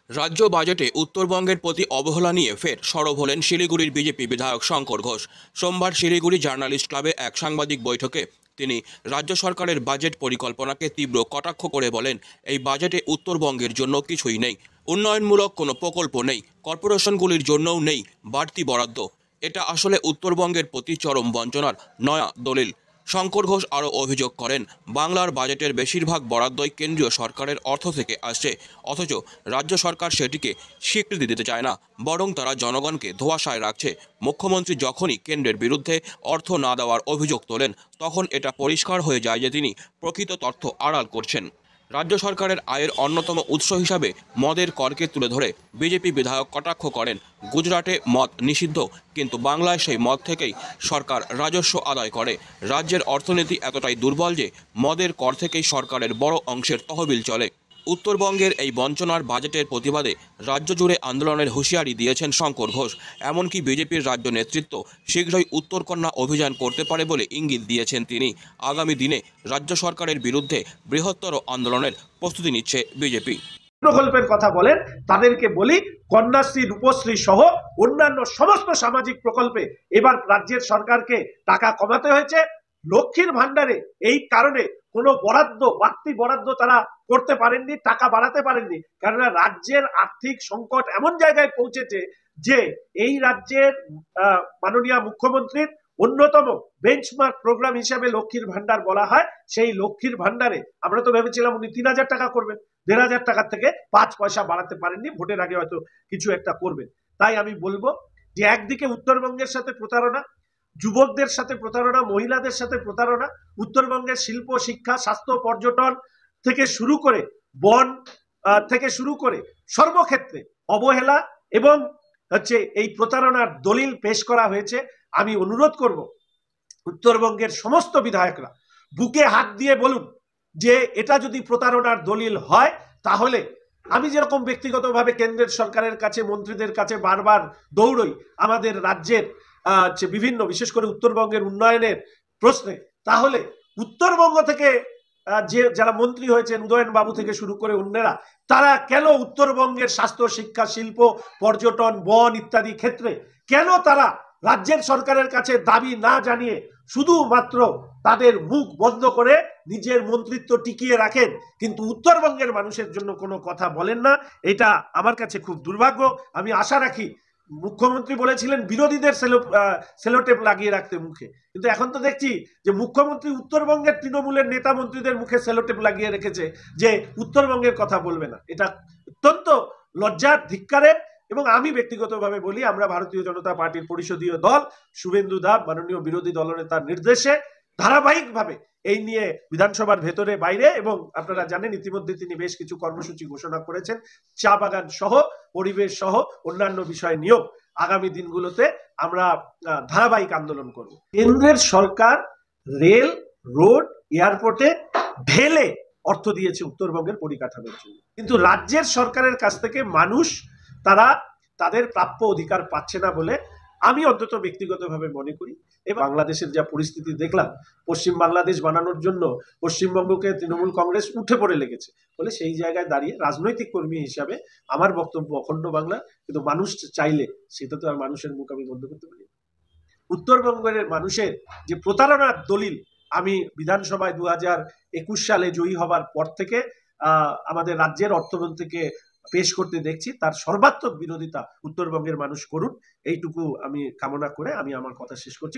রাজ্য বাজেটে উত্তরবঙ্গের প্রতি অবহেলা নিয়ে ফের সরব হলেন শিলিগুড়ির বিজেপি বিধায়ক শঙ্কর ঘোষ। সোমবার শিলিগুড়ি জার্নালিস্ট ক্লাবে এক সাংবাদিক বৈঠকে তিনি রাজ্য সরকারের বাজেট পরিকল্পনাকে তীব্র কটাক্ষ করে বলেন, এই বাজেটে উত্তরবঙ্গের জন্য কিছুই নেই, উন্নয়নমূলক কোনো প্রকল্প নেই, কর্পোরেশনগুলির জন্যও নেই বাড়তি বরাদ্দ। এটা আসলে উত্তরবঙ্গের প্রতি চরম বঞ্চনার নয়া দলিল। শঙ্কর ঘোষ আরও অভিযোগ করেন, বাংলার বাজেটের বেশিরভাগ বরাদ্দই কেন্দ্রীয় সরকারের অর্থ থেকে আসছে, অথচ রাজ্য সরকার সেটিকে স্বীকৃতি দিতে চায় না, বরং তারা জনগণকে ধোঁয়াশায় রাখছে। মুখ্যমন্ত্রী যখনই কেন্দ্রের বিরুদ্ধে অর্থ না দেওয়ার অভিযোগ তোলেন, তখন এটা পরিষ্কার হয়ে যায় যে তিনি প্রকৃত তথ্য আড়াল করছেন। রাজ্য সরকারের আয়ের অন্যতম উৎস হিসাবে মদের করকে তুলে ধরে বিজেপি বিধায়ক কটাক্ষ করেন, গুজরাটে মদ নিষিদ্ধ, কিন্তু বাংলায় সেই মদ থেকেই সরকার রাজস্ব আদায় করে। রাজ্যের অর্থনীতি এতটাই দুর্বল যে মদের কর থেকেই সরকারের বড় অংশের তহবিল চলে। উত্তরবঙ্গের এই বঞ্চনার বাজেটের প্রতিবাদে রাজ্য জুড়ে আন্দোলনের হুঁশিয়ারি দিয়েছেন শঙ্কর ঘোষ। এমনকি বিজেপির রাজ্য নেতৃত্ব শীঘ্রই উত্তরকন্যা অভিযান করতে পারে বলে ইঙ্গিত দিয়েছেন তিনি। আগামী দিনে রাজ্য সরকারের বিরুদ্ধে বৃহত্তর আন্দোলনের প্রস্তুতি নিচ্ছে বিজেপি। প্রকল্পের কথা বলেন, তাদেরকে বলি কন্যাশ্রী, রূপশ্রী সহ অন্যান্য সমস্ত সামাজিক প্রকল্পে এবার রাজ্যের সরকারকে টাকা কমাতে হয়েছে। লক্ষ্মীর ভান্ডারে এই কারণে কোনো বাড়তি বরাদ্দ তারা করতে পারেননি, টাকা বাড়াতে পারেননি, কেননা রাজ্যের আর্থিক সংকট এমন জায়গায় পৌঁছেছে যে এই রাজ্যের মাননীয় মুখ্যমন্ত্রীর অন্যতম বেঞ্চমার্ক প্রোগ্রাম হিসেবে লক্ষ্মীর ভান্ডার বলা হয়। সেই লক্ষ্মীর ভান্ডারে আমরা তো ভেবেছিলাম উনি ৩,০০০ টাকা করবেন, ১,৫০০ টাকার থেকে ৫ পয়সা বাড়াতে পারেননি, ভোটের আগে হয়তো কিছু একটা করবেন। তাই আমি বলবো যে একদিকে উত্তরবঙ্গের সাথে প্রতারণা, যুবকদের সাথে প্রতারণা, মহিলাদের সাথে প্রতারণা, উত্তরবঙ্গের শিল্প, শিক্ষা, স্বাস্থ্য, পর্যটন থেকে শুরু করে বন থেকে শুরু করে সর্বক্ষেত্রে অবহেলা এবং এই প্রতারণার দলিল পেশ করা হয়েছে। আমি অনুরোধ করব উত্তরবঙ্গের সমস্ত বিধায়করা বুকে হাত দিয়ে বলুন যে এটা যদি প্রতারণার দলিল হয়, তাহলে আমি যেরকম ব্যক্তিগতভাবে কেন্দ্রের সরকারের কাছে, মন্ত্রীদের কাছে বারবার দৌড়ই আমাদের রাজ্যের বিভিন্ন, বিশেষ করে উত্তরবঙ্গের উন্নয়নের প্রশ্নে, তাহলে উত্তরবঙ্গ থেকে যারা মন্ত্রী হয়েছেন, উদয়ন বাবু থেকে শুরু করে অন্যরা, তারা কেন উত্তরবঙ্গের স্বাস্থ্য, শিক্ষা, শিল্প, পর্যটন, বন ইত্যাদি ক্ষেত্রে কেন তারা রাজ্যের সরকারের কাছে দাবি না জানিয়ে শুধুমাত্র তাদের মুখ বন্ধ করে নিজের মন্ত্রিত্ব টিকিয়ে রাখেন, কিন্তু উত্তরবঙ্গের মানুষের জন্য কোনো কথা বলেন না। এটা আমার কাছে খুব দুর্ভাগ্য। আমি আশা রাখি, মুখ্যমন্ত্রী বলেছিলেন বিরোধীদের সেলোটেপ লাগিয়ে রাখতে মুখে, কিন্তু এখন তো দেখছি যে মুখ্যমন্ত্রী উত্তরবঙ্গের তৃণমূলের নেতা মন্ত্রীদের মুখে সেলোটেপ লাগিয়ে রেখেছে যে উত্তরবঙ্গের কথা বলবে না। এটা অত্যন্ত লজ্জার, ধিক্কারের। এবং আমি ব্যক্তিগতভাবে বলি, আমরা ভারতীয় জনতা পার্টির পরিষদীয় দল, শুভেন্দু দা মাননীয় বিরোধী দলনেতার নির্দেশে ধারাবাহিকভাবে এই নিয়ে বিধানসভার ভেতরে বাইরে, এবং আপনারা জানেন ইতিমধ্যে তিনি বেশ কিছু কর্মসূচি ঘোষণা করেছেন, চা বাগান সহ, পরিবেশ সহ অন্যান্য বিষয় নিয়েও আগামী দিনগুলোতে আমরা ধারাবাহিক আন্দোলন করব। কেন্দ্রের সরকার রেল, রোড, এয়ারপোর্টে ঢেলে অর্থ দিয়েছে উত্তরবঙ্গের পরিকাঠামোর জন্য, কিন্তু রাজ্যের সরকারের কাছ থেকে মানুষ তারা তাদের প্রাপ্য অধিকার পাচ্ছে না বলে আমি অন্তত ব্যক্তিগতভাবে মনে করি। এবং বাংলাদেশের যা পরিস্থিতি দেখলাম, পশ্চিম বাংলাদেশ বানানোর জন্য পশ্চিমবঙ্গকে তৃণমূল কংগ্রেস উঠে পড়ে লেগেছে বলে, সেই জায়গায় দাঁড়িয়ে রাজনৈতিক কর্মী হিসাবে আমার বক্তব্য অখণ্ড বাংলা, কিন্তু মানুষ চাইলে সেটা তো আর মানুষের মুখ আমি বন্ধ করতে পারি। উত্তরবঙ্গের মানুষের যে প্রতারণার দলিল আমি বিধানসভায় 2021 সালে জয়ী হবার পর থেকে আমাদের রাজ্যের অর্থমন্ত্রীকে পেশ করতে দেখছি, তার সর্বাত্মক বিরোধিতা উত্তরবঙ্গের মানুষ করুন, এইটুকু আমি কামনা করে আমি আমার কথা শেষ করছি।